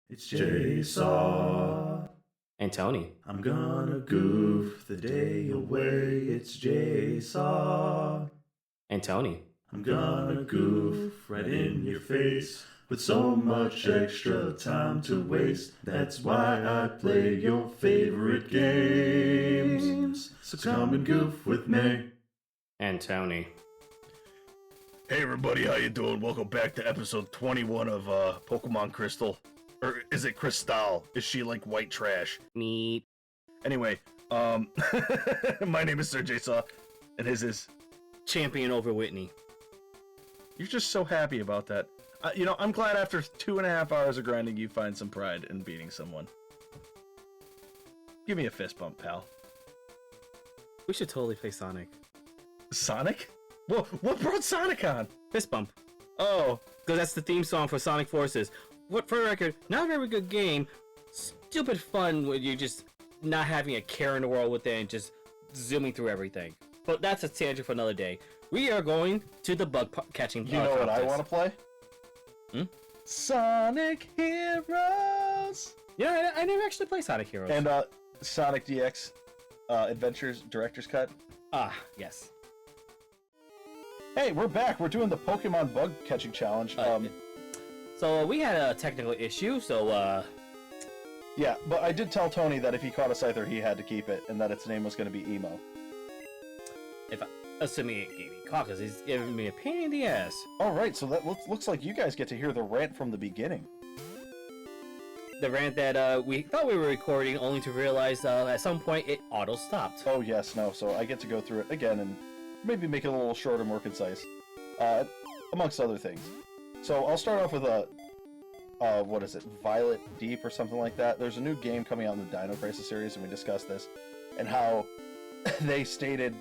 It's Jigsaw And Tony. I'm gonna goof the day away. It's Jigsaw And Tony. I'm gonna goof right in your face with so much extra time to waste. That's why I play your favorite games. So come and goof with me. And Tony. Hey everybody, how you doing? Welcome back to episode 21 of Pokemon Crystal. Or is it Crystal? Is she like white trash? Meep. Anyway, my name is Sir Jigsaw, and his is... Champion over Whitney. You're just so happy about that. I'm glad after 2.5 hours of grinding you find some pride in beating someone. Give me a fist bump, pal. We should totally play Sonic. Sonic? What brought Sonic on? Fist bump. Oh, Because that's the theme song for Sonic Forces. What, for the record, not a very good game. Stupid fun when you're just not having a care in the world with it and just zooming through everything. But that's a tangent for another day. We are going to the bug catching. you know what I want to play? Hmm? Sonic Heroes! Yeah, I never actually played Sonic Heroes. And Sonic DX Adventures Director's Cut. Ah, yes. Hey, we're back. We're doing the Pokemon Bug Catching Challenge. So we had a technical issue, so Yeah, but I did tell Tony that if he caught a Scyther, he had to keep it, and that its name was going to be Emo. assuming it gave me a call, because he's giving me a pain in the ass. All right, so that looks like you guys get to hear the rant from the beginning. The rant that we thought we were recording, only to realize at some point it auto-stopped. Oh yes, no. So I get to go through it again and maybe make it a little shorter, more concise, amongst other things. So I'll start off with what is it, Violet Deep or something like that. There's a new game coming out in the Dino Crisis series, and we discussed this, and how they stated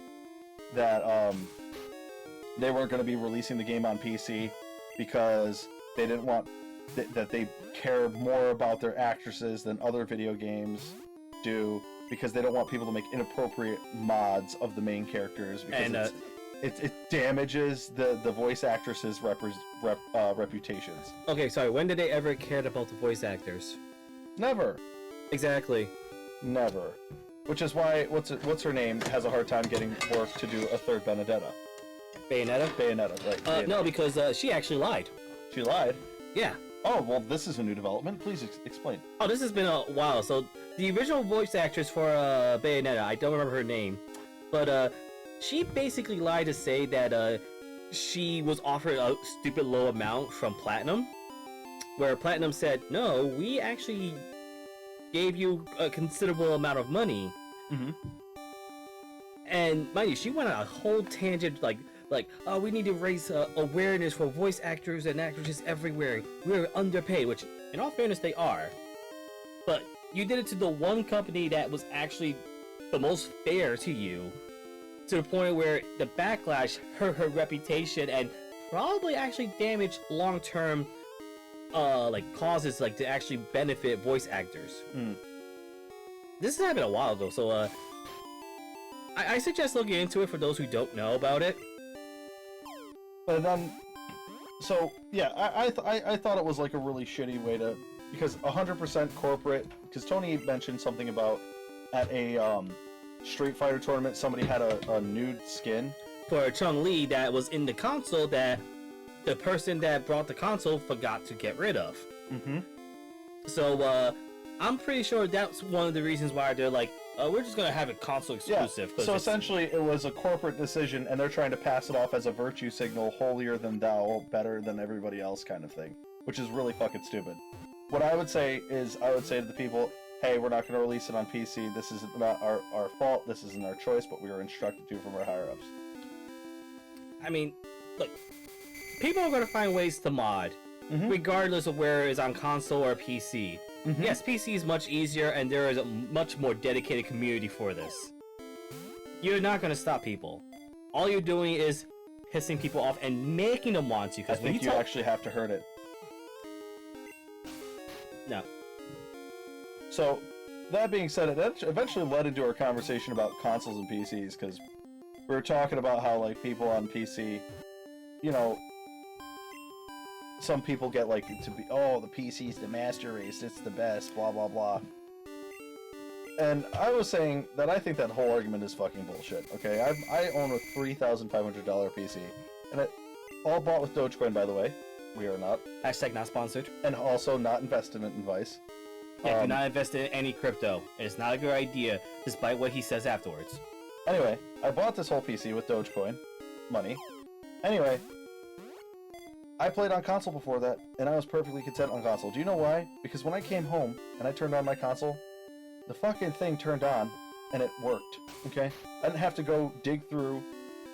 that they weren't going to be releasing the game on PC because they didn't want that they care more about their actresses than other video games do, because they don't want people to make inappropriate mods of the main characters, because And it damages the voice actresses' reputations. okay, sorry, when did they ever cared about the voice actors? Never. Exactly. Never. Which is why what's her name has a hard time getting work to do a third Benedetta. Bayonetta? Bayonetta, right? Bayonetta. No, because she actually lied. She lied. Yeah. Oh well, this is a new development. Please explain. Oh, this has been a while. So the original voice actress for Bayonetta, I don't remember her name, but she basically lied to say that she was offered a stupid low amount from Platinum, where Platinum said, "No, we actually gave you a considerable amount of money." Mm-hmm. And mind you, she went on a whole tangent like, oh, we need to raise awareness for voice actors and actresses everywhere. We're underpaid, which, in all fairness, they are. But you did it to the one company that was actually the most fair to you, to the point where the backlash hurt her reputation and probably actually damaged long-term, causes, to actually benefit voice actors. Mm. This has happened a while ago, so, I suggest looking into it for those who don't know about it. And then, so yeah, I thought it was like a really shitty way to, because 100% corporate. Because Tony mentioned something about at a Street Fighter tournament, somebody had a nude skin For Chun-Li that was in the console that the person that brought the console forgot to get rid of. Mm-hmm. So I'm pretty sure that's one of the reasons why they're like, we're just gonna have it console exclusive. Yeah. So essentially, it was a corporate decision, and they're trying to pass it off as a virtue signal, holier than thou, better than everybody else, kind of thing, which is really fucking stupid. What I would say is, I would say to the people, hey, we're not going to release it on PC. This is not our fault. This isn't our choice, but we were instructed to from our higher ups. I mean, look, people are gonna find ways to mod, Mm-hmm. regardless of where it is on console or PC. Mm-hmm. Yes, PC is much easier, and there is a much more dedicated community for this. You're not gonna stop people. All you're doing is pissing people off and making them want to. I Because when think you you actually have to hurt it. no, So, that being said, it eventually led into our conversation about consoles and PCs, because we were talking about how, like, people on PC, some people get like to be, oh, the PC's the master race, it's the best, blah blah blah. And I was saying that I think that whole argument is fucking bullshit. Okay, I own a $3,500 PC, and it all bought with Dogecoin, by the way. We are not. Hashtag not sponsored. And also not invested in Vice. Yeah, do not invest in any crypto. It's not a good idea, despite what he says afterwards. Anyway, I bought this whole PC with Dogecoin money. Anyway, I played on console before that, and I was perfectly content on console. Do you know why? Because when I came home and I turned on my console, the fucking thing turned on, and it worked, okay? I didn't have to go dig through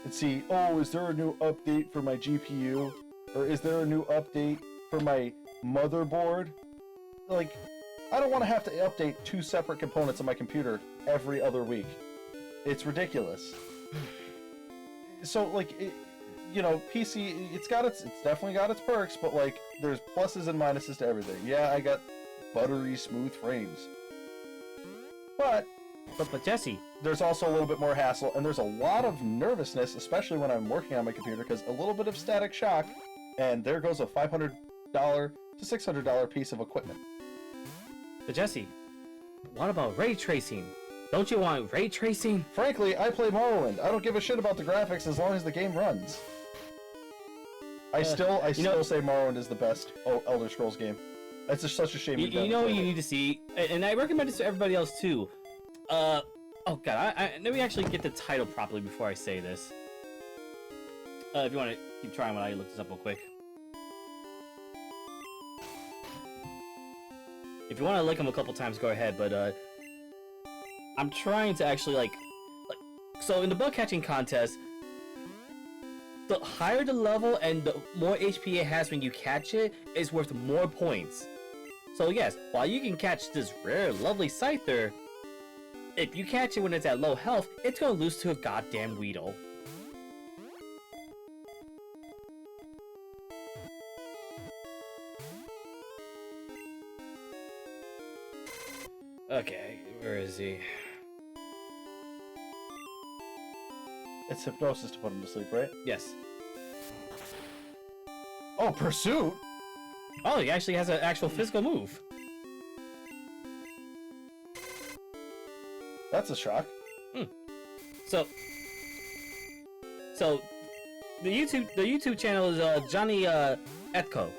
and see, oh, is there a new update for my GPU? Or is there a new update for my motherboard? Like, I don't want to have to update 2 separate components of my computer every other week. It's ridiculous. So, like, you know, PC, it's definitely got its perks, but, like, there's pluses and minuses to everything. Yeah, I got buttery smooth frames. But Jesse, there's also a little bit more hassle, and there's a lot of nervousness, especially when I'm working on my computer, because a little bit of static shock, and there goes a $500 to $600 piece of equipment. but Jesse, what about ray tracing? Don't you want ray tracing? Frankly, I play Morrowind. I don't give a shit about the graphics as long as the game runs. I still say Morrowind is the best Elder Scrolls game. It's just such a shame. You know what you need to see, and I recommend this to everybody else too. Oh god, let me actually get the title properly before I say this. If you want to keep trying while I look this up real quick. If you want to lick them a couple times, go ahead, but I'm trying to actually like so in the bug catching contest, the higher the level and the more HP it has when you catch it is worth more points. So yes, while you can catch this rare, lovely Scyther, if you catch it when it's at low health, it's gonna lose to a goddamn Weedle. Okay, where is he? It's hypnosis to put him to sleep, right? Yes. Oh, Pursuit? Oh, he actually has an actual physical move. That's a shock. So the YouTube channel is Johnny Etko.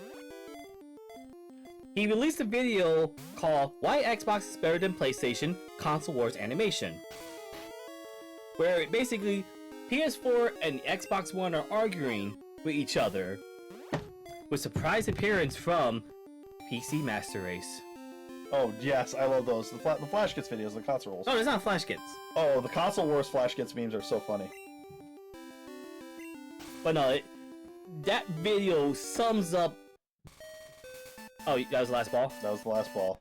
He released a video called "Why Xbox is Better Than PlayStation: Console Wars Animation," where basically PS4 and Xbox One are arguing with each other, with surprise appearance from PC Master Race. Oh, yes, I love those. The Flash Gets videos, the console wars. No, it's not Flash Kids. Oh, the console wars Flash Gets memes are so funny. But no, that video sums up... Oh, that was the last ball? That was the last ball.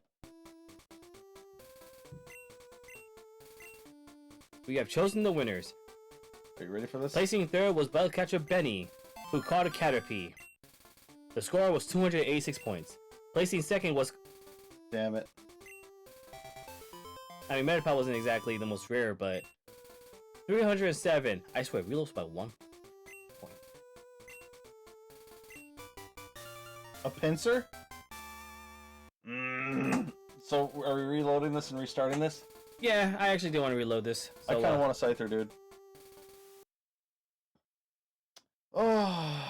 We have chosen the winners. Are you ready for this? Placing third was bell catcher Benny, who caught a Caterpie. The score was 286 points. Placing second was... Damn it. I mean, Metapod wasn't exactly the most rare, but... 307. I swear, we lost by 1 point. A pincer? So, are we reloading this and restarting this? Yeah, I actually do want to reload this. So, I kind of want a Scyther, dude. Oh.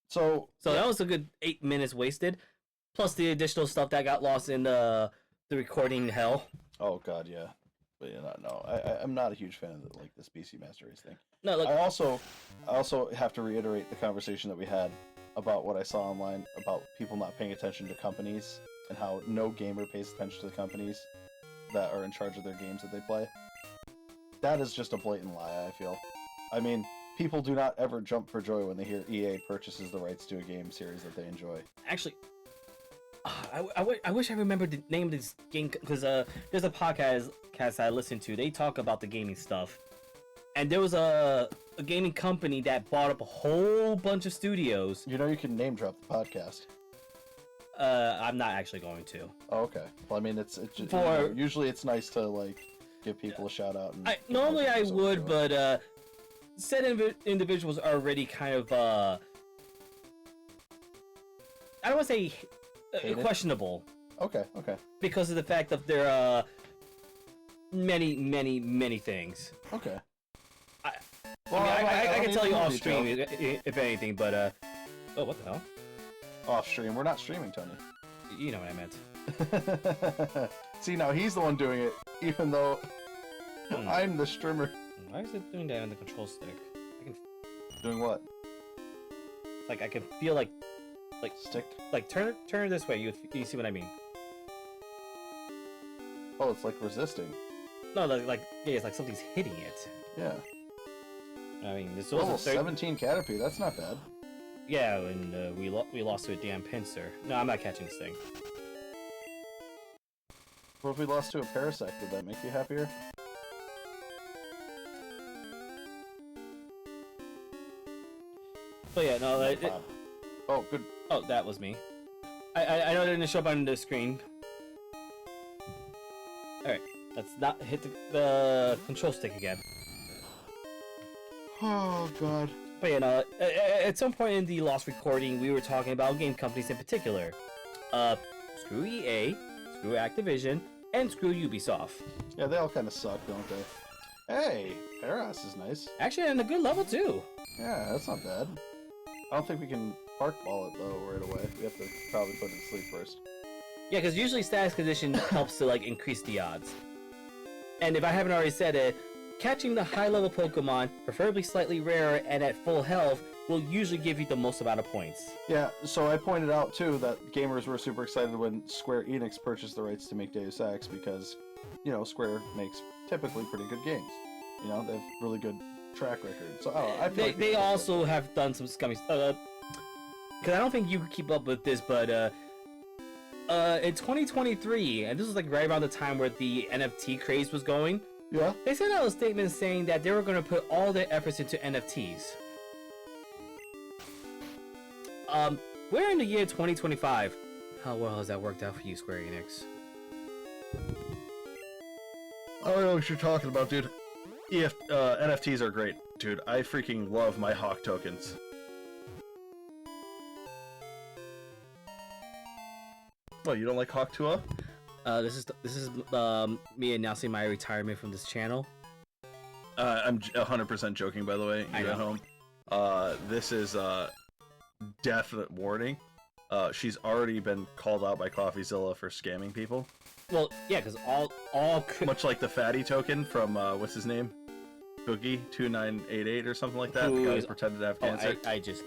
So that was a good 8 minutes wasted. Plus the additional stuff that got lost in the recording hell. Oh god, yeah. But yeah, no, I'm not a huge fan of like this PC Master Race thing. No, look. I also have to reiterate the conversation that we had about what I saw online about people not paying attention to companies and how no gamer pays attention to the companies that are in charge of their games that they play. That is just a blatant lie, I feel. I mean, people do not ever jump for joy when they hear EA purchases the rights to a game series that they enjoy. Actually, I wish I remembered the name of this game, because there's a podcast I listen to. They talk about the gaming stuff, and there was a gaming company that bought up a whole bunch of studios. You know you can name drop the podcast. I'm not actually going to. Oh, okay. Well, I mean, it's just, For usually it's nice to like give people a shout out. And normally I would, but said individuals are already kind of I don't want to say Hated? questionable Okay, okay, because of the fact of their many things. okay. I Well, I can need tell you more off details. stream if anything, but oh, what the hell? Off stream. We're not streaming, Tony. You know what I meant. See, now he's the one doing it, even though I'm the streamer. Why is it doing that on the control stick? I can Doing what? I can feel like Stick? turn it this way. You see what I mean? Oh, it's like resisting. No, yeah, it's like something's hitting it. Yeah. I mean, this was Level a third. 17 Caterpie, that's not bad. Yeah, and we lost to a damn pincer. No, I'm not catching this thing. What if we lost to a Parasect? Would that make you happier? But yeah, no. Oh, good. Oh, that was me. I know it didn't show up on the screen. Alright, let's not hit the control stick again. Oh, God. But you know, at some point in the lost recording, we were talking about game companies in particular. Screw EA, screw Activision, and screw Ubisoft. Yeah, they all kind of suck, don't they? Hey, Paras is nice. Actually, on a good level too. Yeah, that's not bad. I don't think we can park ball it, though, right away. We have to probably put it to sleep first. Yeah, because usually status condition helps to increase the odds. And if I haven't already said it, catching the high-level Pokemon, preferably slightly rarer and at full health, will usually give you the most amount of points. Yeah, so I pointed out, too, that gamers were super excited when Square Enix purchased the rights to make Deus Ex because, you know, Square makes typically pretty good games. You know, they have really good track record. So, I feel like they also have done some scummy stuff. Because I don't think you could keep up with this, but in 2023, and this was right around the time where the NFT craze was going, Yeah? they sent out a statement saying that they were going to put all their efforts into NFTs. We're in the year 2025. How well has that worked out for you, Square Enix? I don't know what you're talking about, dude. NFTs are great, dude. I freaking love my Hawk tokens. What, you don't like Hawk Tua? This is me announcing my retirement from this channel. I'm 100% joking, by the way. I You at know. home. This is definite warning. She's already been called out by CoffeeZilla for scamming people. Well, yeah, because all Much like the fatty token from what's his name, Cookie2988 or something like that. The Who guy who is- pretended to have Oh, cancer. I just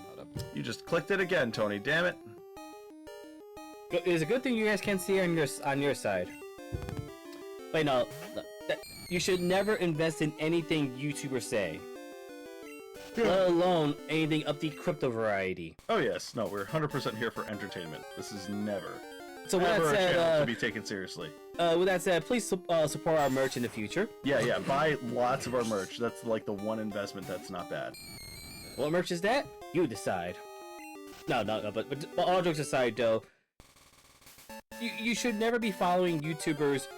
hold up. You just clicked it again, Tony. Damn it. It's a good thing you guys can't see on your side. Wait, no, you should never invest in anything YouTubers say, let alone anything of the crypto variety. Oh yes, no, we're 100% here for entertainment. This is never, So with ever that a channel to said, be taken seriously. please support our merch in the future. Yeah, buy lots of our merch. That's like the one investment that's not bad. What merch is that? You decide. No, but all jokes aside, though, you should never be following YouTubers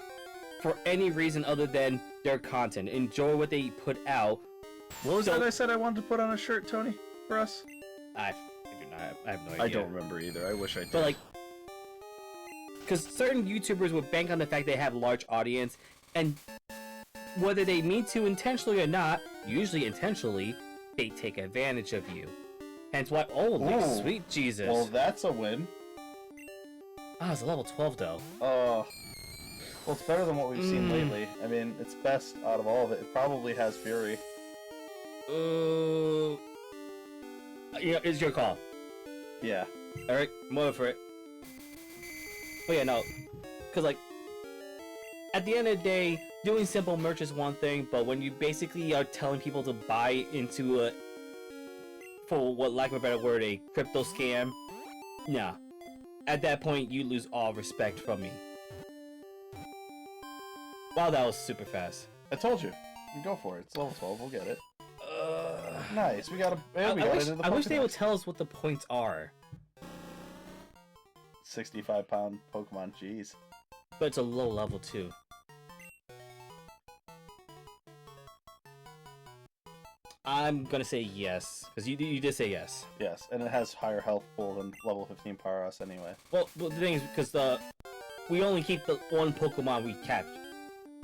for any reason other than their content. Enjoy what they put out. What was that I said I wanted to put on a shirt, Tony, for us? I do not. I have no idea. I don't remember either. I wish I did. But because certain YouTubers would bank on the fact they have a large audience, and whether they mean to intentionally or not, usually intentionally, they take advantage of you. Hence why, holy Ooh. sweet Jesus. Well, that's a win. It's a level 12 though. Well, it's better than what we've seen lately. I mean, it's best out of all of it. It probably has Fury. Yeah, it's your call. Yeah. Alright, I'm over for it. Oh yeah, no. Because, at the end of the day, doing simple merch is one thing, but when you basically are telling people to buy into for what lack of a better word, a crypto scam, nah. At that point, you lose all respect from me. Wow, that was super fast. I told you. You go for it. It's level 12. We'll get it. Nice. We got a. I wish they would tell us what the points are. 65-pound Pokemon. Jeez. But it's a low level too. I'm gonna say yes, because you did say yes. Yes, and it has higher health pool than level 15 Powerhouse anyway. Well, the thing is, because we only keep the one Pokemon we catch.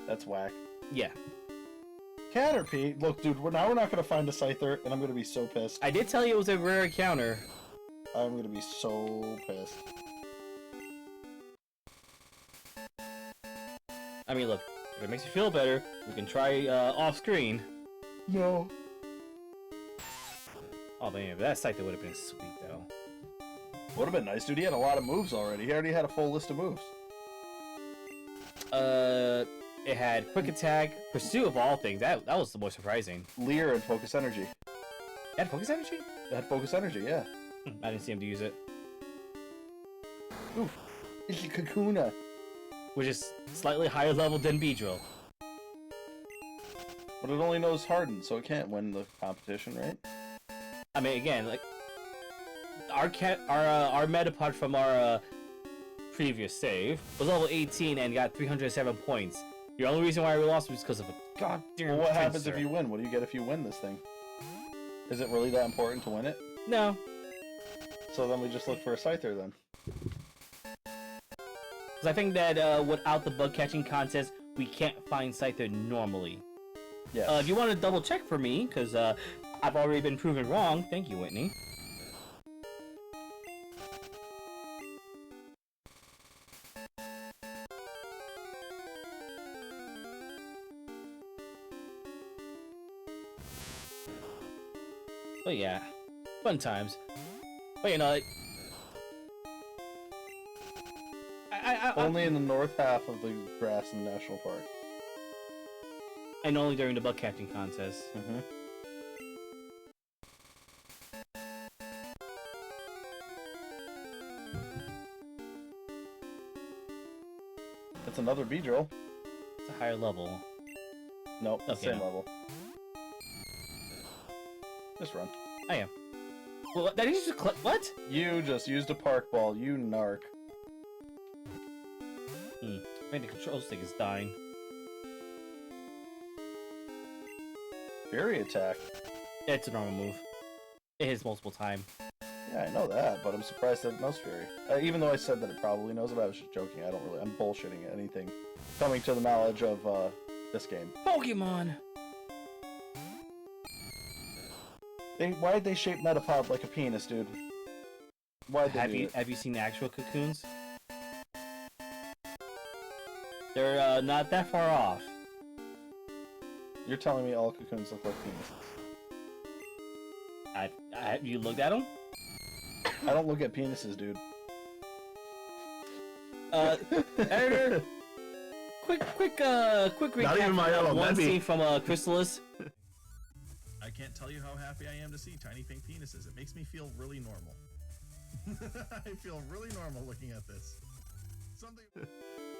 That's whack. Yeah. Caterpie? Look, dude, now we're not going to find a Scyther, and I'm going to be so pissed. I did tell you it was a rare encounter. I'm going to be so pissed. I mean, look, if it makes you feel better, we can try off-screen. No. Oh man, that Scyther would have been sweet, though. Would have been nice, dude. He had a lot of moves already. He already had a full list of moves. It had Quick Attack, Pursue of all things. That was the most surprising. Leer and Focus Energy. It had Focus Energy? It had Focus Energy, yeah. I didn't see him to use it. Oof. It's a Kakuna. Which is slightly higher level than Beedrill. But it only knows Harden, so it can't win the competition, right? I mean, again, like our Metapod from our previous save was level 18 and got 307 points. The only reason why we lost was because of a goddamn. Well, what happens Pinsir. if you win? What do you get if you win this thing? Is it really that important to win it? No. So then we just look for a Scyther then. Because I think that without the bug catching contest, we can't find Scyther normally. Yes. If you want to double check for me, because I've already been proven wrong. Thank you, Whitney. But yeah, fun times. But you know, like, Only in the north half of the Grassland National Park. and only during the bug catching contest. Mm-hmm. That's another Beedrill. It's a higher level. Nope, the Okay, same no. level. Just run. I am. Well, that is just what? You just used a Park Ball, you narc. I think the control stick is dying. Fury Attack. It's a normal move. It hits multiple times. Yeah, I know that, but I'm surprised that it knows Fury. Even though I said that it probably knows it, I was just joking. I'm bullshitting anything coming to the knowledge of this game. Pokemon! Why'd they shape Metapod like a penis, dude? Why'd they do it? Have you seen the actual cocoons? They're not that far off. You're telling me all cocoons look like penises? Have you looked at them? I don't look at penises, dude. Editor, quick recap. Not even my of own, one that'd be- scene from Chrysalis. I can't tell you how happy I am to see tiny pink penises. It makes me feel really normal. I feel really normal looking at this. Something.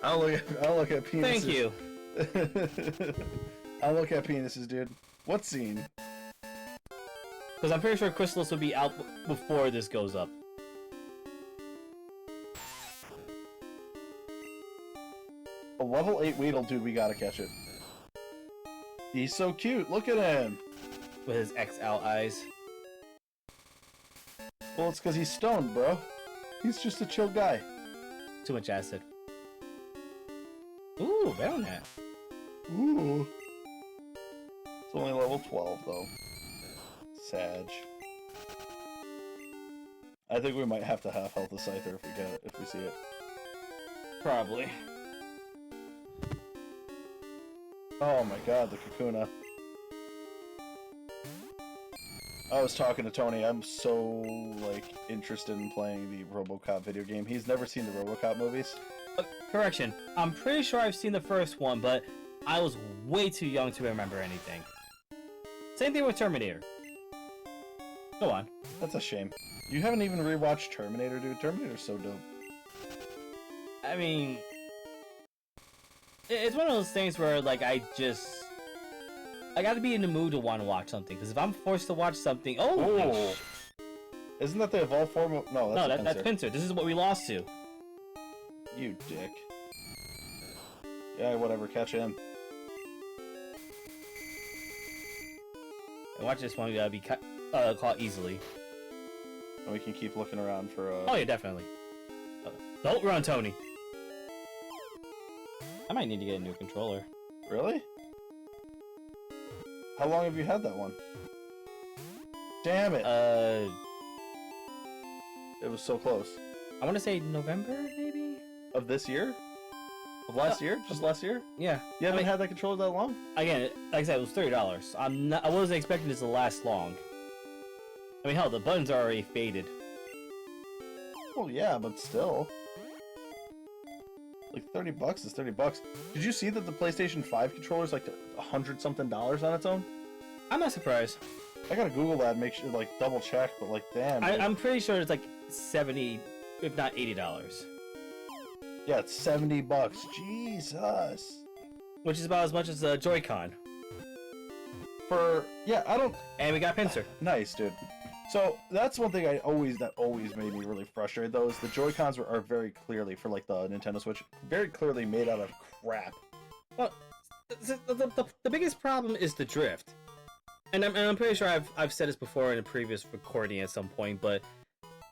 I'll look at penises. Thank you. I'll look at penises, dude. What scene? Because I'm pretty sure Chrysalis will be out before this goes up. A level 8 Weedle, dude, we gotta catch it. He's so cute, look at him! With his XL eyes. Well, it's because he's stoned, bro. He's just a chill guy. Too much acid. Ooh, Baronet. Ooh. It's only level 12, though. Sag. I think we might have to half health the Scyther if we get it, if we see it. Probably. Oh my god, the Kakuna. I was talking to Tony, I'm so, like, interested in playing the RoboCop video game. He's never seen the RoboCop movies. Correction. I'm pretty sure I've seen the first one, but I was way too young to remember anything. Same thing with Terminator. Go on. That's a shame. You haven't even rewatched Terminator, dude. Terminator's so dope. I mean, it's one of those things where, like, I gotta be in the mood to want to watch something. Because if I'm forced to watch something, Oh! Isn't that the evolved form of... No, no, that's that's Pinsir. Pinsir. This is what we lost to. You dick. Yeah, whatever, catch him. And watch this one be caught easily. And we can keep looking around for Oh yeah, definitely. Don't run, Tony. I might need to get a new controller. Really? How long have you had that one? Damn it! It was so close. I want to say November, maybe? Of this year? Of last year? Just last year? Yeah. You haven't had that controller that long? Again, like I said, it was $30. I wasn't expecting this to last long. I mean, hell, the buttons are already faded. Well, yeah, but still. Like, $30 is $30. Did you see that the PlayStation 5 controller is like $100-something on its own? I'm not surprised. I gotta Google that and make sure, like, double check, but like, damn. I'm pretty sure it's like 70, if not $80. Yeah, it's $70. Jesus. Which is about as much as a Joy-Con. Yeah, I don't. And we got a pincer. Nice, dude. So that's one thing that always made me really frustrated. Though is the Joy-Cons are very clearly for like the Nintendo Switch, very clearly made out of crap. Well, the biggest problem is the drift. And I'm pretty sure I've said this before in a previous recording at some point, but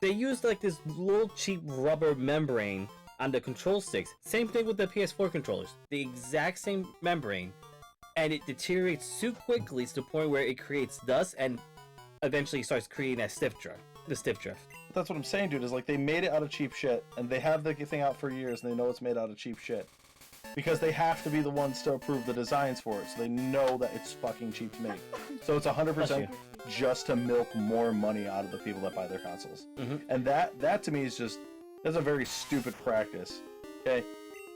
they used like this little cheap rubber membrane on the control sticks. Same thing with the PS4 controllers. The exact same membrane, and it deteriorates so quickly to the point where it creates dust and eventually starts creating that stiff drift. The stiff drift. That's what I'm saying, dude. Is like they made it out of cheap shit, and they have the thing out for years, and they know it's made out of cheap shit. Because they have to be the ones to approve the designs for it, so they know that it's fucking cheap to make. So it's 100% just to milk more money out of the people that buy their consoles. Mm-hmm. And that to me is just, that's a very stupid practice. Okay?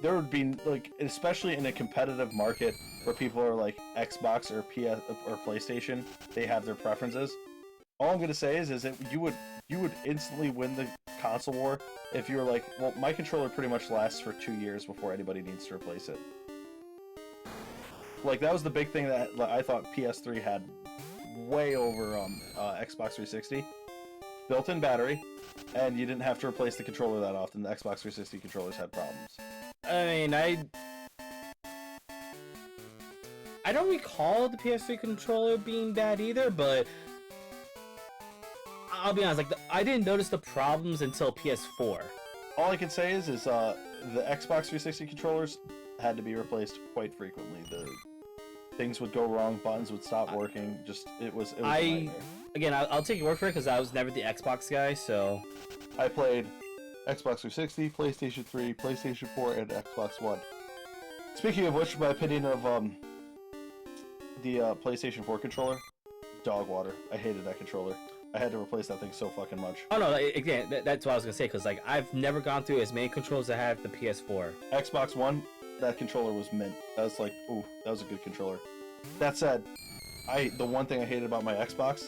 There would be, like, especially in a competitive market where people are like Xbox or PS or PlayStation, they have their preferences. All I'm gonna say is that you would instantly win the console war if you were like, well, my controller pretty much lasts for 2 years before anybody needs to replace it. Like, that was the big thing that I thought PS3 had way over Xbox 360. Built-in battery, and you didn't have to replace the controller that often. The Xbox 360 controllers had problems. I mean, I don't recall the PS3 controller being bad either, but I'll be honest, like I didn't notice the problems until PS4. All I can say is the Xbox 360 controllers had to be replaced quite frequently. The things would go wrong, buttons would stop working. Just it was a nightmare. Again, I'll take your word for it because I was never the Xbox guy, so I played Xbox 360, PlayStation 3, PlayStation 4, and Xbox One. Speaking of which, my opinion of the PlayStation 4 controller, dog water. I hated that controller. I had to replace that thing so fucking much. Oh no, again, that's what I was gonna say, because like I've never gone through as many controls as I have the PS4. Xbox One, that controller was mint. That was like, ooh, that was a good controller. That said, the one thing I hated about my Xbox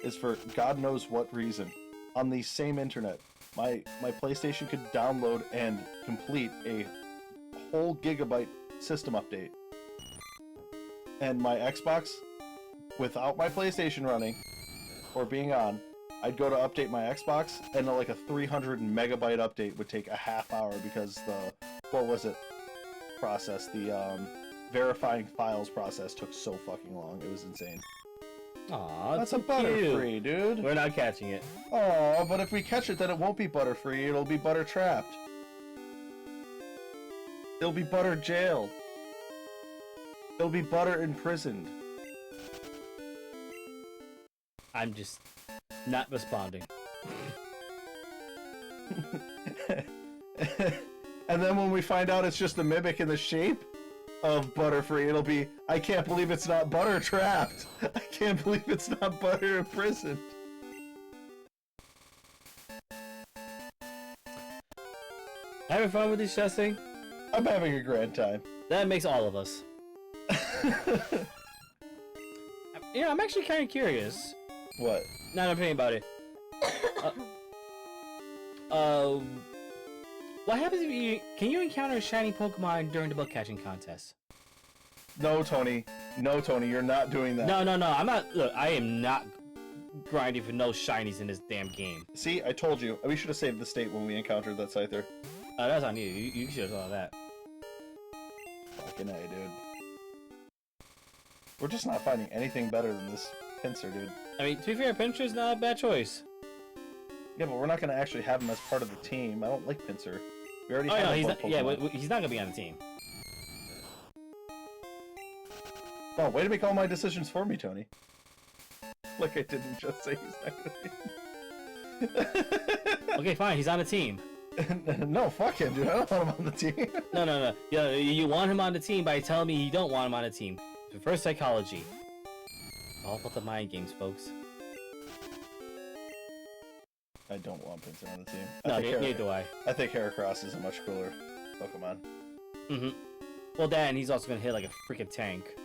is for God knows what reason, on the same internet, my PlayStation could download and complete a whole gigabyte system update. And my Xbox, without my PlayStation running, or being on, I'd go to update my Xbox, and like a 300 megabyte update would take a half hour because the verifying files process took so fucking long. It was insane. Aw, that's a Butterfree, dude. We're not catching it. Aw, but if we catch it, then it won't be Butterfree. It'll be Butter Trapped. It'll be Butter Jailed. It'll be Butter Imprisoned. I'm just not responding. And then when we find out it's just a mimic in the shape of Butterfree, it'll be, I can't believe it's not Butter Trapped. I can't believe it's not Butter Imprisoned. Having fun with this testing? I'm having a grand time. That makes all of us. You know, I'm actually kind of curious. What? Not an opinion about it. What happens if you... Can you encounter a shiny Pokemon during the book catching contest? No, Tony. No, Tony, you're not doing that. No, I'm not... Look, I am not grinding for no shinies in this damn game. See, I told you. We should have saved the state when we encountered that Scyther. That's on you. You should have thought of that. Fucking A, dude. We're just not finding anything better than this Pinsir, dude. I mean, to be fair, Pinsir's not a bad choice. Yeah, but we're not gonna actually have him as part of the team. I don't like Pinsir. We already Oh have no, him he's on not. Yeah, Pokemon. he's not gonna be on the team. Oh, way to make all my decisions for me, Tony. Like I didn't just say he's not gonna be. Okay, fine. He's on the team. No, fuck him, dude. I don't want him on the team. No. Yeah, you want him on the team by telling me you don't want him on the team. Reverse psychology. All about the mind games, folks. I don't want Pinsir on the team. No, neither do I. I think Heracross is a much cooler Pokemon. Mm-hmm. Well, Dan, he's also gonna hit like a freaking tank.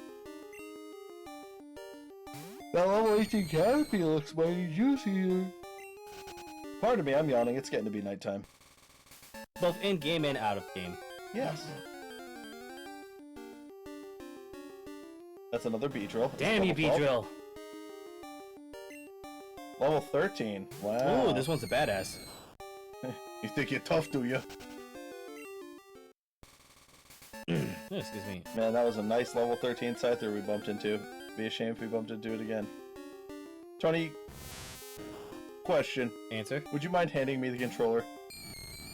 That level 18 Caterpie looks mighty juicy here. Pardon me, I'm yawning. It's getting to be nighttime. Both in game and out of game. Yes. That's another Beedrill. Damn you, Level 12. Beedrill! Level 13. Wow. Ooh, this one's a badass. You think you're tough, do you? Excuse me. Man, that was a nice level 13 Scyther we bumped into. Be a shame if we bumped into it again. Tony, question. Answer? Would you mind handing me the controller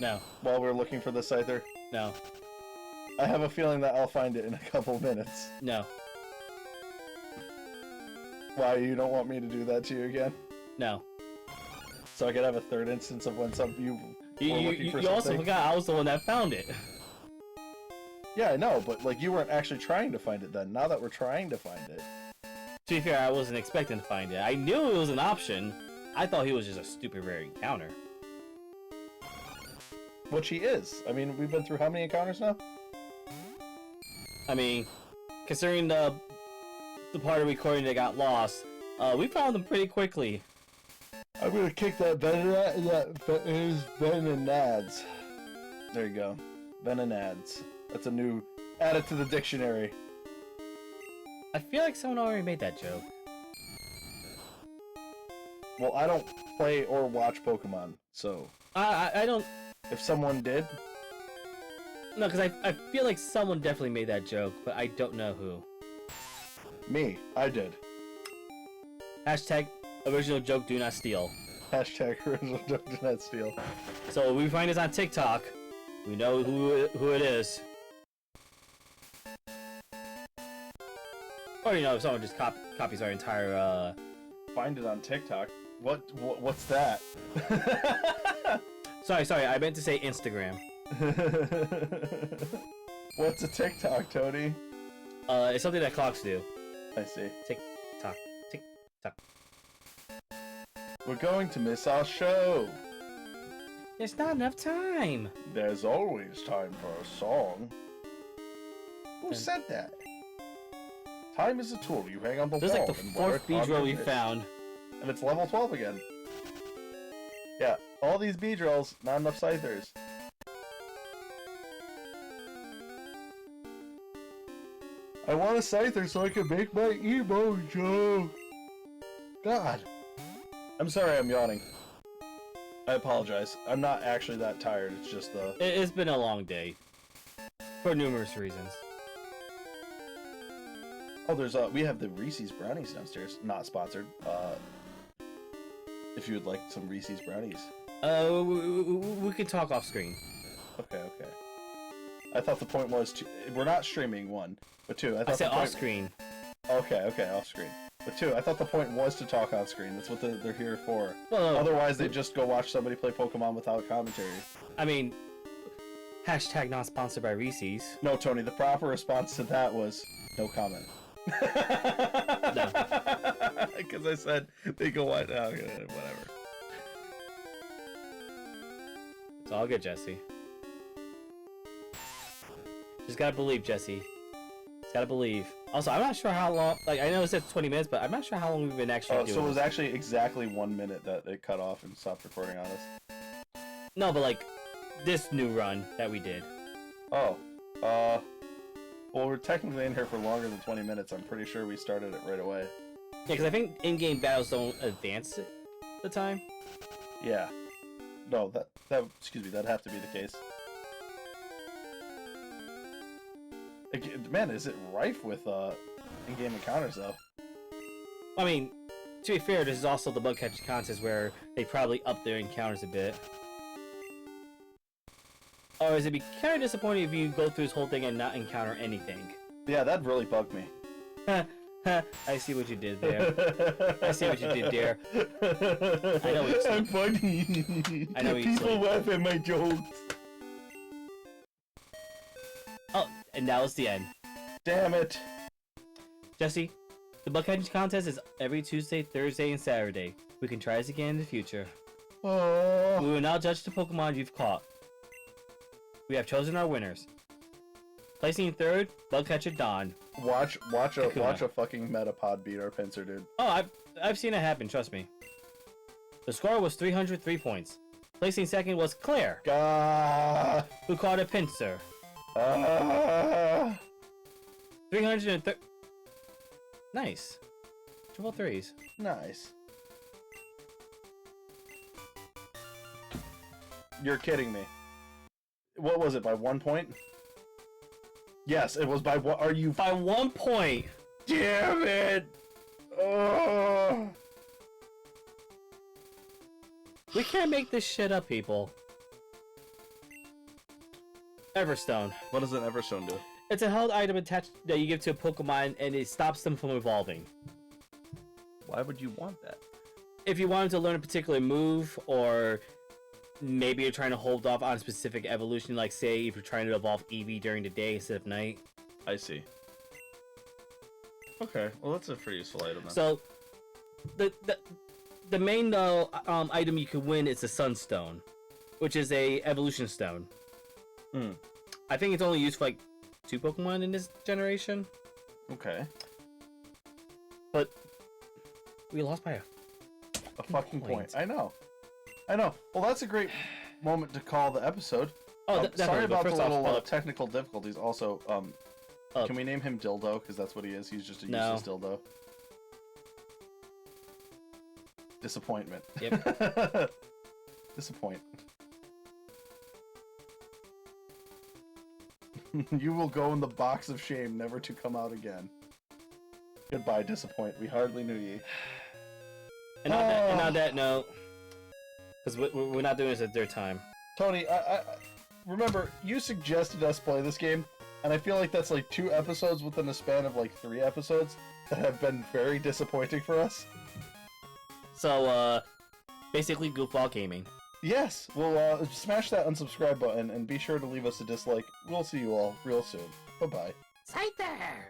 No. while we're looking for the Scyther? No. I have a feeling that I'll find it in a couple minutes. No. Why, you don't want me to do that to you again? No. So I could have a third instance of when you were looking for You also something? forgot I was the one that found it. Yeah, I know, but like you weren't actually trying to find it then. Now that we're trying to find it. To be fair, I wasn't expecting to find it. I knew it was an option. I thought he was just a stupid rare encounter. Which he is. I mean, we've been through how many encounters now? I mean, considering the part of recording that got lost, we found them pretty quickly. I'm gonna kick that Venonad's. There you go. Venonad's. That's a new... Add it to the dictionary. I feel like someone already made that joke. Well, I don't play or watch Pokemon, so... I don't... If someone did... No, because I feel like someone definitely made that joke, but I don't know who. Me. I did. Hashtag original joke do not steal. Hashtag original joke do not steal. So we find this on TikTok. We know who it is. Or, you know, if someone just copies our entire, Find it on TikTok. What's that? Sorry, I meant to say Instagram. What's a TikTok, Tony? It's something that clocks do. I see. Tick-tock, tick-tock. We're going to miss our show. There's not enough time. There's always time for a song. Who said that? Time is a tool you hang on the This is wall. like the and wear fourth it on Beedrill your we wrist. found. And it's level 12 again. Yeah, all these Beedrills, not enough Scythers. I want a Scyther so I can make my emo joke. God. I'm sorry I'm yawning. I apologize. I'm not actually that tired, it's just the... It's been a long day. For numerous reasons. Oh, there's we have the Reese's Brownies downstairs. Not sponsored. If you would like some Reese's Brownies. We can talk off screen. Okay. I thought the point was to... We're not streaming, one. But two, I thought I said the point... off screen. Okay, off screen. But two, I thought the point was to talk on screen. That's what they're here for. Well, Otherwise, they just go watch somebody play Pokemon without commentary. I mean, hashtag not sponsored by Reese's. No, Tony, the proper response to that was no comment. No. Because I said they go watch... Oh, whatever. It's all good, Jesse. Just gotta believe, Jesse. Just gotta believe. Also, I'm not sure how long. Like, I know it said 20 minutes, but I'm not sure how long we've been actually doing So it was this. actually exactly 1 minute that it cut off and stopped recording on us. No, but like this new run that we did. Oh. Well, we're technically in here for longer than 20 minutes. I'm pretty sure we started it right away. Yeah, because I think in-game battles don't advance the time. Yeah. No, excuse me, that'd have to be the case. Man, is it rife with in-game encounters though? I mean, to be fair, this is also the bug catching contest where they probably up their encounters a bit. Or is it be kind of disappointing if you go through this whole thing and not encounter anything? Yeah, that really bugged me. I see what you did there. I see what you did there. I know what you're I'm funny. I know what you're People saying. laugh at my jokes. Oh, and that was the end. Damn it. Jesse, the bug catching contest is every Tuesday, Thursday, and Saturday. We can try this again in the future. Oh. We will now judge the Pokemon you've caught. We have chosen our winners. Placing in third, Bugcatcher Don. Watch Kakuna. a fucking Metapod beat our Pinsir, dude. Oh, I've seen it happen, trust me. The score was 303 points. Placing second was Claire, Gah. who caught a Pinsir. 330. Nice. Triple threes. Nice. You're kidding me. What was it, by 1 point? Yes, it was by what? Are you... By 1 point! Damn it! Oh. We can't make this shit up, people. Everstone. What does an Everstone do? It's a held item attached that you give to a Pokemon and it stops them from evolving. Why would you want that? If you wanted to learn a particular move, or maybe you're trying to hold off on a specific evolution, like say if you're trying to evolve Eevee during the day instead of night. I see. Okay, well that's a pretty useful item then. So, the main item you could win is the Sunstone, which is a evolution stone. Hmm. I think it's only used for like 2 Pokemon in this generation. Okay. But we lost by A fucking point. point. I know. Well, that's a great moment to call the episode. Oh, Sorry definitely, but about the first off, little technical difficulties. Also, Oh. can we name him Dildo? Because that's what he is. He's just a No. useless dildo. Disappointment. Yep. Disappoint. You will go in the box of shame, never to come out again. Goodbye, disappoint. We hardly knew ye. And on that note, because we're not doing this a third time. Tony, I remember you suggested us play this game, and I feel like that's like 2 episodes within a span of like 3 episodes that have been very disappointing for us. So, basically Goofball Gaming. Yes, well, smash that unsubscribe button and be sure to leave us a dislike. We'll see you all real soon. Bye-bye. Scyther!